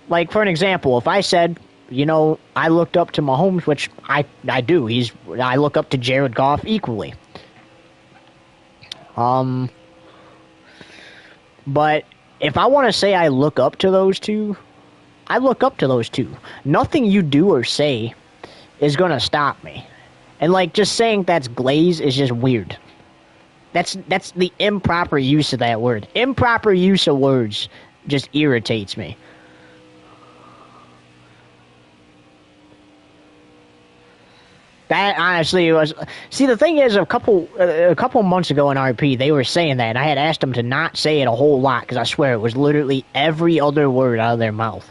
Like, for an example, if I said, I looked up to Mahomes, which I do. I look up to Jared Goff equally. But if I want to say I look up to those two, I look up to those two. Nothing you do or say is going to stop me. And, like, just saying that's glaze is just weird. That's the improper use of that word. Improper use of words just irritates me. That honestly was. See, the thing is, a couple months ago in RP, they were saying that, and I had asked them to not say it a whole lot because I swear it was literally every other word out of their mouth.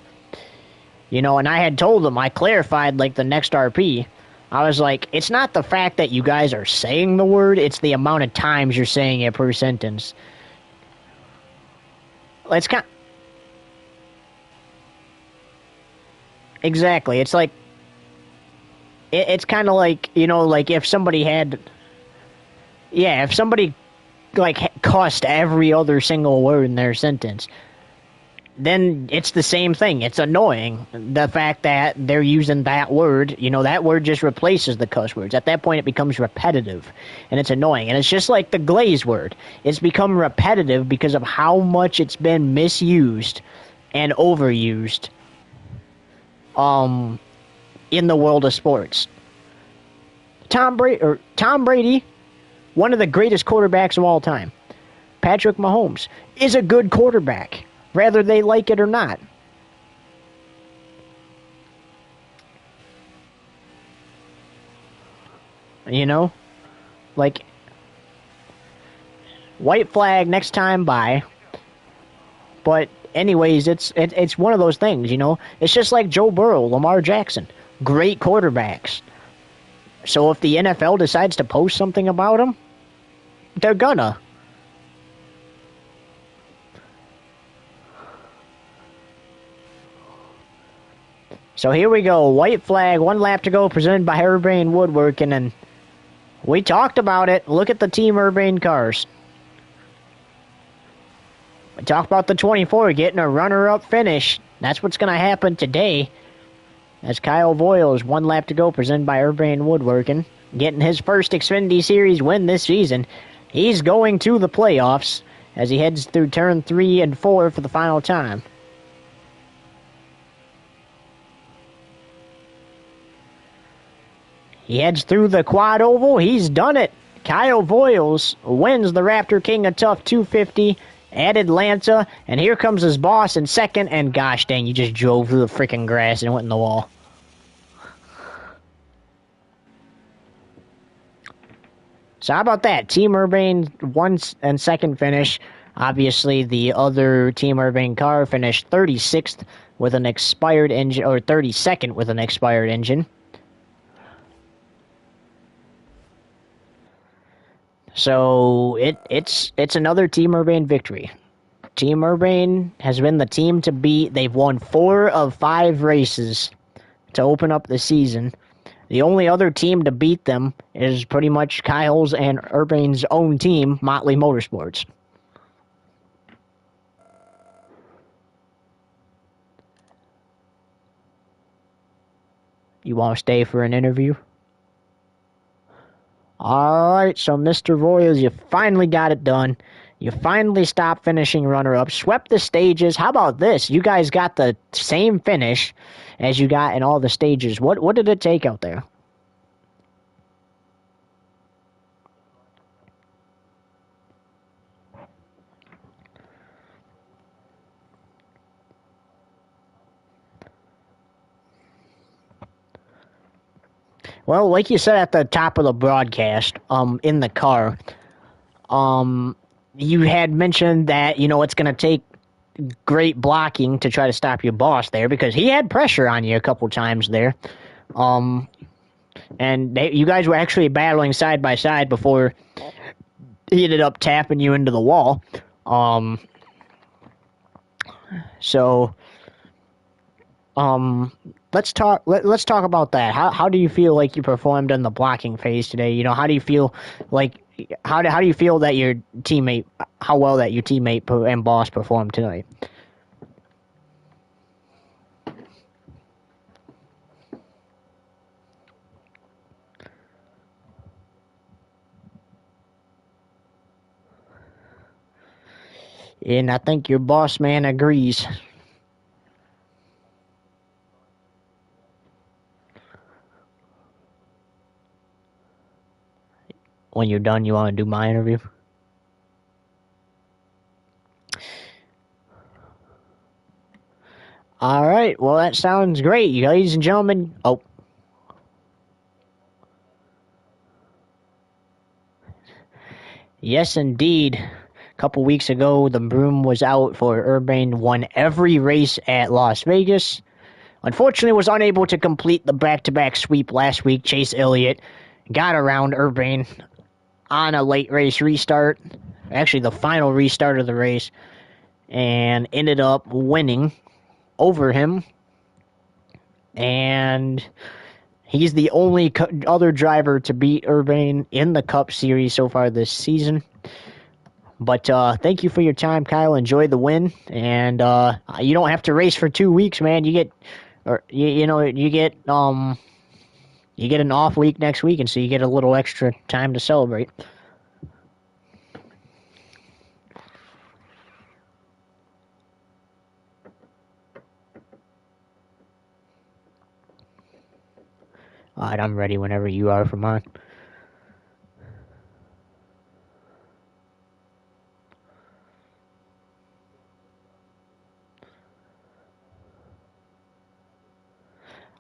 And I had told them, I clarified, like, the next RP. I was like, it's not the fact that you guys are saying the word, it's the amount of times you're saying it per sentence. It's kind. Exactly. It's like. It's kind of like, like if somebody had. Yeah, if somebody, like, cussed every other single word in their sentence, then it's the same thing. It's annoying, the fact that they're using that word. That word just replaces the cuss words. At that point, it becomes repetitive, and it's annoying. And it's just like the glaze word. It's become repetitive because of how much it's been misused and overused in the world of sports. Tom Brady, one of the greatest quarterbacks of all time, Patrick Mahomes, is a good quarterback, whether they like it or not. Like, white flag next time by. But anyways, it's one of those things, It's just like Joe Burrow, Lamar Jackson, great quarterbacks. So if the NFL decides to post something about them, they're gonna. So here we go. White flag, 1 lap to go, presented by Urbane Woodworking. And we talked about it. Look at the Team Urbane cars. Talk about the 24 getting a runner-up finish. That's what's going to happen today. As Kyle Voiles, 1 lap to go, presented by Urbane Woodworking, getting his first Xfinity Series win this season. He's going to the playoffs as he heads through turn 3 and 4 for the final time. He heads through the quad oval. He's done it. Kyle Voiles wins the Raptor King of Tough 250 at Atlanta. And here comes his boss in second. And gosh dang, you just drove through the freaking grass and went in the wall. So how about that? Team Urbane 1 and 2nd finish. Obviously, the other Team Urbane car finished 36th with an expired engine, or 32nd with an expired engine. So it's another Team Urbane victory. Team Urbane has been the team to beat. They've won 4 of 5 races to open up the season. The only other team to beat them is pretty much Kyle's and Urbane's own team, Motley Motorsports. You want to stay for an interview? Alright, so Mr. Royals, you finally got it done. You finally stopped finishing runner-up, swept the stages. How about this? You guys got the same finish as you got in all the stages. What did it take out there? Well, like you said at the top of the broadcast, in the car, you had mentioned that, it's going to take great blocking to try to stop your boss there because he had pressure on you a couple times there. And you guys were actually battling side by side before he ended up tapping you into the wall. Let's talk about that. How do you feel like you performed in the blocking phase today? How do you feel like how do you feel that your teammate, how well that your teammate and boss performed tonight? And I think your boss man agrees. When you're done, you want to do my interview? All right. Well, that sounds great, ladies and gentlemen. Oh. Yes, indeed. A couple weeks ago, the broom was out for Urbane, won every race at Las Vegas. Unfortunately, was unable to complete the back-to-back sweep last week. Chase Elliott got around Urbane on a late race restart, actually the final restart of the race, and ended up winning over him. And he's the only other driver to beat Urbane in the Cup Series so far this season. But thank you for your time, Kyle. Enjoy the win, and you don't have to race for 2 weeks, man. You get, you get an off week next week, and so you get a little extra time to celebrate. All right, I'm ready whenever you are for mine.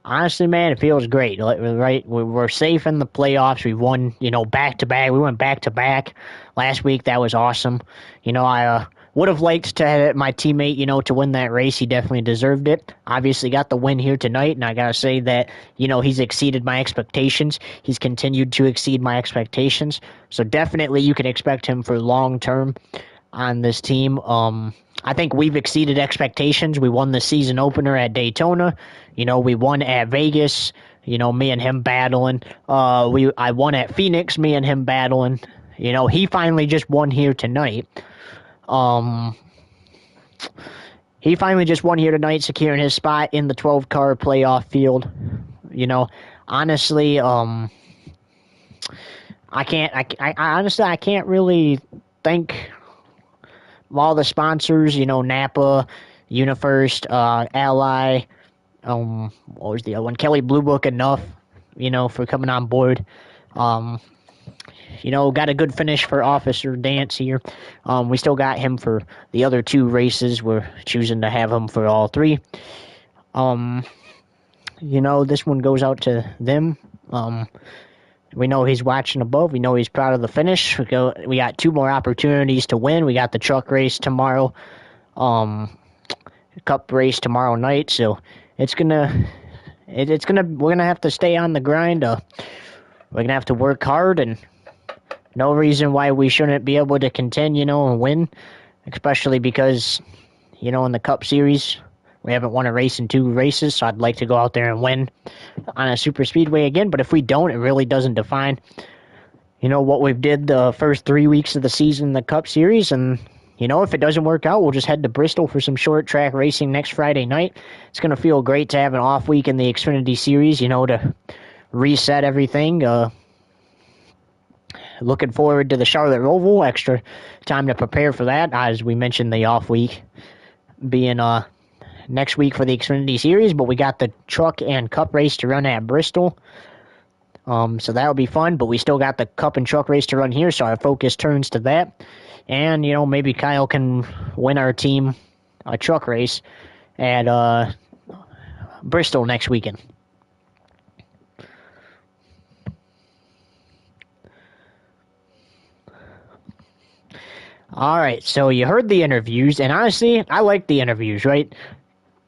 Honestly, man, it feels great. Right, we're safe in the playoffs. We won, back to back. We went back to back last week. That was awesome. I would have liked to have my teammate, to win that race. He definitely deserved it. Obviously, got the win here tonight, and I gotta say that, he's exceeded my expectations. He's continued to exceed my expectations. So definitely, you can expect him for long term on this team. I think we've exceeded expectations. We won the season opener at Daytona. We won at Vegas. Me and him battling. I won at Phoenix. Me and him battling. He finally just won here tonight. he finally just won here tonight, securing his spot in the 12-car playoff field. Honestly, I honestly I can't really thank all the sponsors. Napa, UniFirst, Ally. What was the other one? Kelly Blue Book enough. For coming on board. Got a good finish for Officer Dance here. We still got him for the other 2 races. We're choosing to have him for all 3. This one goes out to them. We know he's watching above. We know he's proud of the finish. We got 2 more opportunities to win. We got the truck race tomorrow. Cup race tomorrow night. So we're gonna have to stay on the grind. We're gonna have to work hard, and no reason why we shouldn't be able to contend, and win, especially because, in the Cup Series, we haven't won a race in 2 races, so I'd like to go out there and win on a super speedway again. But if we don't, it really doesn't define, what we've did the first 3 weeks of the season in the Cup Series. And, if it doesn't work out, we'll just head to Bristol for some short track racing next Friday night. It's going to feel great to have an off week in the Xfinity Series, to reset everything. Looking forward to the Charlotte Roval. Extra time to prepare for that, as we mentioned, the off week being next week for the Xfinity Series, but we got the truck and Cup race to run at Bristol. So that'll be fun, but we still got the Cup and truck race to run here, so our focus turns to that. And, maybe Kyle can win our team a truck race at Bristol next weekend. All right, so you heard the interviews, and honestly, I like the interviews, right?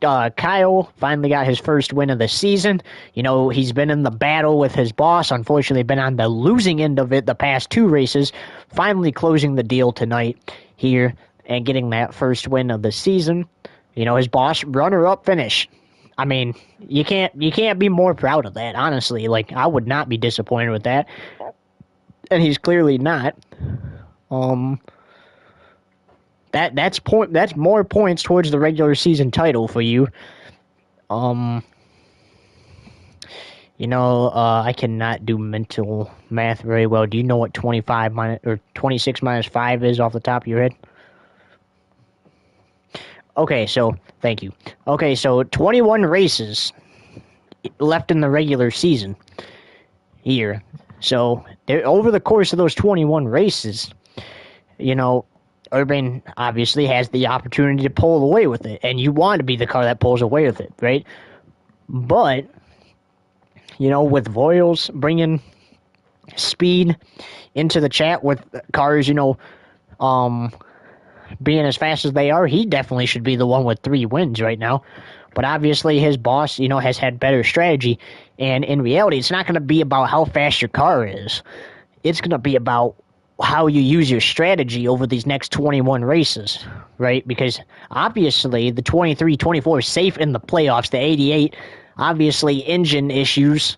Kyle finally got his first win of the season. He's been in the battle with his boss. Unfortunately, been on the losing end of it the past 2 races. Finally closing the deal tonight here and getting that first win of the season. His boss, runner-up finish. I mean, you can't be more proud of that, honestly. Like, I would not be disappointed with that. And he's clearly not. That's more points towards the regular season title for you. I cannot do mental math very well. Do you know what 25 minus or 26 minus 5 is off the top of your head? Okay, so thank you. Okay, so 21 races left in the regular season here. So over the course of those 21 races, Urban obviously has the opportunity to pull away with it, and you want to be the car that pulls away with it, right? But, with Voiles bringing speed into the chat with cars, being as fast as they are, he definitely should be the one with 3 wins right now. But obviously his boss, has had better strategy, and in reality, it's not going to be about how fast your car is. It's going to be about how you use your strategy over these next 21 races, right? Because obviously the 23, 24 is safe in the playoffs. The 88, obviously engine issues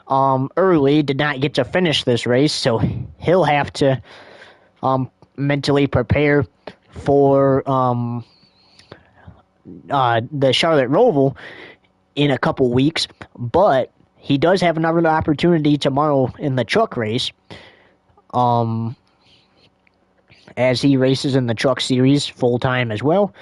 early, did not get to finish this race, so he'll have to mentally prepare for the Charlotte Roval in a couple weeks. But he does have another opportunity tomorrow in the truck race. As he races in the truck series full-time as well.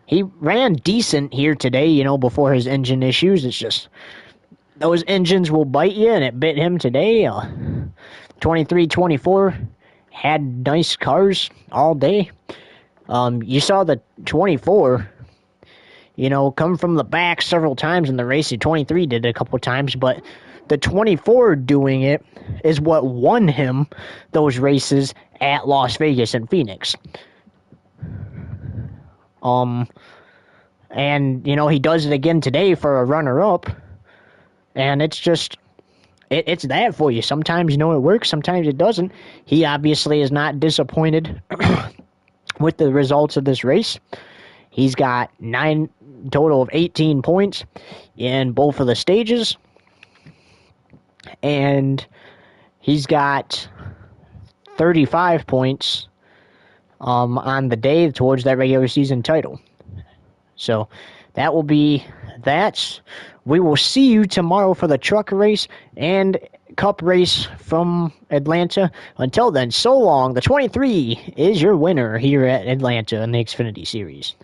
He ran decent here today, before his engine issues. It's just those engines will bite you, and it bit him today. 23, 24 had nice cars all day. You saw the 24, come from the back several times in the race. The 23 did it a couple times, but the 24 doing it is what won him those races at Las Vegas and Phoenix. And, he does it again today for a runner-up. And it's just, it's that for you. Sometimes, it works. Sometimes it doesn't. He obviously is not disappointed with the results of this race. He's got total of 18 points in both of the stages. And he's got 35 points on the day towards that regular season title. So that will be that. We will see you tomorrow for the truck race and cup race from Atlanta. Until then, so long. The 23 is your winner here at Atlanta in the Xfinity Series.